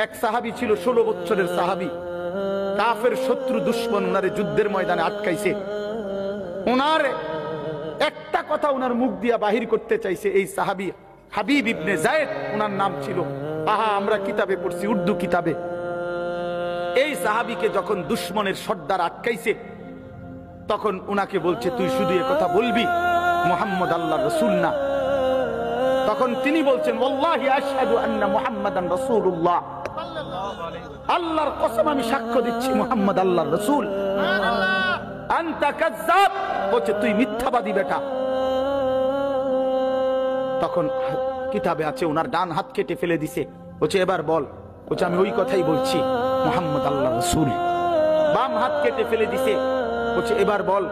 এক সাহাবী ছিল 16 বছরের সাহাবী, কাফের শত্রু দুশমন ওনারে যুদ্ধের ময়দানে আটকাইছে। ওনার একটা কথা ওনার মুখ দিয়া বাহির করতে চাইছে এই সাহাবী হাবিব ইবনে যায়েদ ওনার নাম ছিল। আমরা কিতাবে পড়ছি, উর্দু কিতাবে। এই সাহাবীকে যখন দুশমনের সর্দার আটকাইছে তখন উনাকে বলছে, তুই শুধু এ কথা বলবি মুহাম্মদ আল্লাহর রাসূল না। তখন তিনি বলছেন, ওয়াল্লাহি আশহাদু আন্না মুহাম্মাদান রাসূলুল্লাহ, আল্লাহর কসম আমি সাক্ষ্য দিচ্ছি মুহাম্মদ আল্লাহর রাসূল। আনতা কাযযাব, বলছে তুই মিথ্যাবাদী বেটা। তখন কিতাবে আছে ওনার ডান হাত কেটে ফেলে দিছে। বলছে এবার বল। বলছে আমি ওই কথাই বলছি মুহাম্মদ আল্লাহর রাসূল। বাম হাত কেটে ফেলে দিছে। বলছে এবার বল,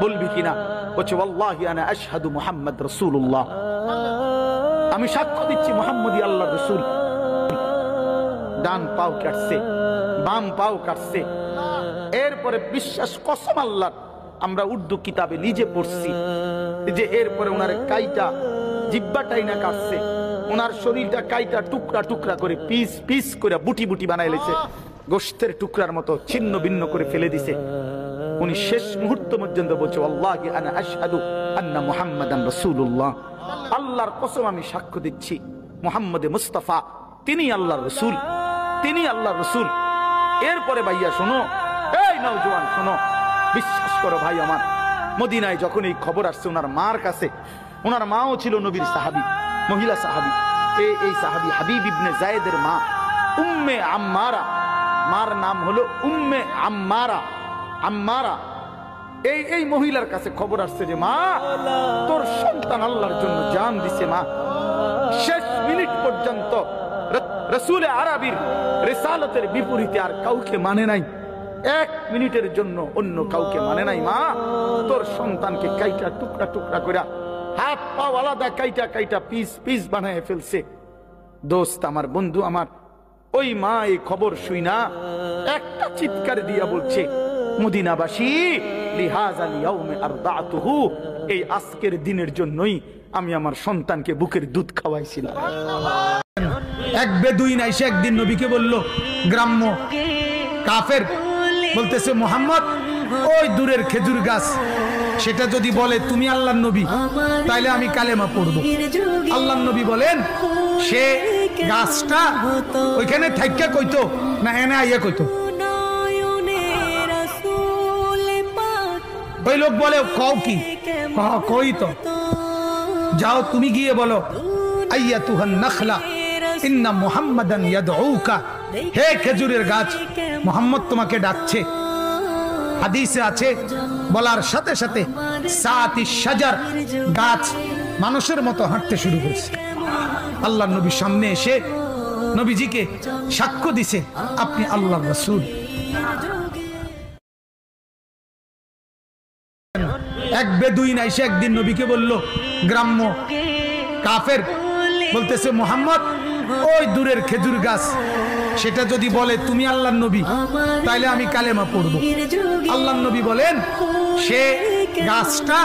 বলবি কিনা? বলছে ওয়াল্লাহি আনা আশহাদু মুহাম্মদ রাসূলুল্লাহ, আমি সাক্ষ্য দিচ্ছি মুহাম্মদই আল্লাহর রাসূল। ডান পাও কাটছে, বাম পাও কাটছে। এরপরে বিশ্বাস কসম আল্লাহর, আমরা উর্দু কিতাবে নিজে পড়ছি যে এরপরে ওনার কাইটা জিহ্বাটাই না কাটছে, ওনার শরীরটা কাইটা টুকরা টুকরা করে পিস পিস করে বুটি বুটি বানাই লেছে, গোশতের টুকরার মতো ছিন্ন ভিন্ন করে ফেলে দিছে। উনি শেষ মুহূর্ত পর্যন্ত বলছে আল্লাহি আনা আশহাদু আন্না মুহাম্মাদান রাসূলুল্লাহ, আল্লাহর কসম আমি সাক্ষ্য দিচ্ছি মুহাম্মদে মুস্তাফা তিনি আল্লাহর রাসূল, তিনি আল্লাহর রাসূল। এরপরে ভাইয়া শোনো, এই নওজোয়ান শোনো, বিশ্বাস করো ভাই আমার, মদিনায় যখন এই খবর আসছে ওনার মার কাছে, ওনার মাও ছিল নবীর সাহাবী, মহিলা সাহাবী। এই সাহাবী হাবিব ইবনে যায়েদের মা উম্মে আম্মারা, মার নাম হলো উম্মে আম্মারা। আম্মারা এই মহিলার কাছে খবর আসছে যে মা তোর সন্তান আল্লাহর জন্য জান দিছে। মা শেষ মিনিট পর্যন্ত রাসূল আরবীর রিসালাতের বিপরীতে আর কাউকে মানে নাই, 1 মিনিটের জন্য অন্য কাউকে মানে নাই। মা তোর সন্তানকে কাইটা টুকরা টুকরা করে হাত পা আলাদা কাইটা কাইটা পিস পিস বানায় ফেলছে। দোস্ত আমার, বন্ধু আমার, ওই মা এই খবর শুইনা একটা চিৎকার দিয়া বলছে, মদিনাবাসী লিহাযাল ইয়াউমে আরদাতুহু, এই আজকের দিনের জন্যই আমি আমার সন্তানকে বুকের দুধ খাওয়াইছিলাম। এক বেদুইন আইসা একদিন নবীকে বলল, গ্রাম্য কাফের বলতেছে মুহাম্মদ ওই দূরের খেজুর গাছ, সেটা যদি বলে তুমি আল্লাহর নবী তাইলে আমি কালেমা পড়ব। আল্লাহর নবী বলেন সে গাছটা ওইখানে থাইকা কইতো না এনে আইয়া কইতো? ওই লোক বলে কও কি? কই তো, যাও তুমি গিয়ে বলো আইয়াতুহান নাখলা ইন্না মুহাম্মাদান ইয়াদউকা, হে খেজুরের গাছ মুহাম্মদ তোমাকে ডাকছে। হাদিসে আছে বলার সাথে সাথে সাতি শাজার, গাছ মানুষের মতো হাঁটতে শুরু করেছে। আল্লাহর নবীর সামনে এসে নবীজিকে সাক্ষ্য দিছে আপনি আল্লাহর রাসূল। এক বেদুইন আইসা একদিন নবীকে বলল, গ্রাম্য কাফের বলতেছে মুহাম্মদ ওই দূরের খেজুর গাছ, সেটা যদি বলে তুমি আল্লাহর নবী তাইলে আমি কালেমা পড়ব। আল্লাহর নবী বলেন সে গাছটা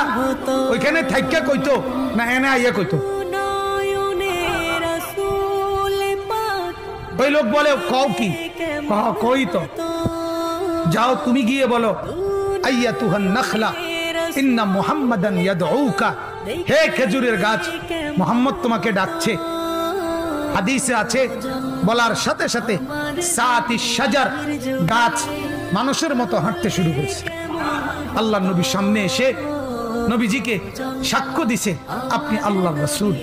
ওইখানে থাইকা কইতো না এনে আইয়া কইতো? ওই লোক বলে কও কি? কই তো, যাও তুমি গিয়ে বলো আইয়াতুহান নাখলা ইন্না মুহাম্মাদান ইয়াদউকা, হে খেজুরের গাছ মুহাম্মদ তোমাকে ডাকছে। হাদিসে আছে বলার সাথে সাথে সাতি শাজার, গাছ মানুষের মতো হাঁটতে শুরু করেছে। আল্লাহর নবীর সামনে এসে নবীজিকে সাক্ষ্য দিছে আপনি আল্লাহর রাসূল।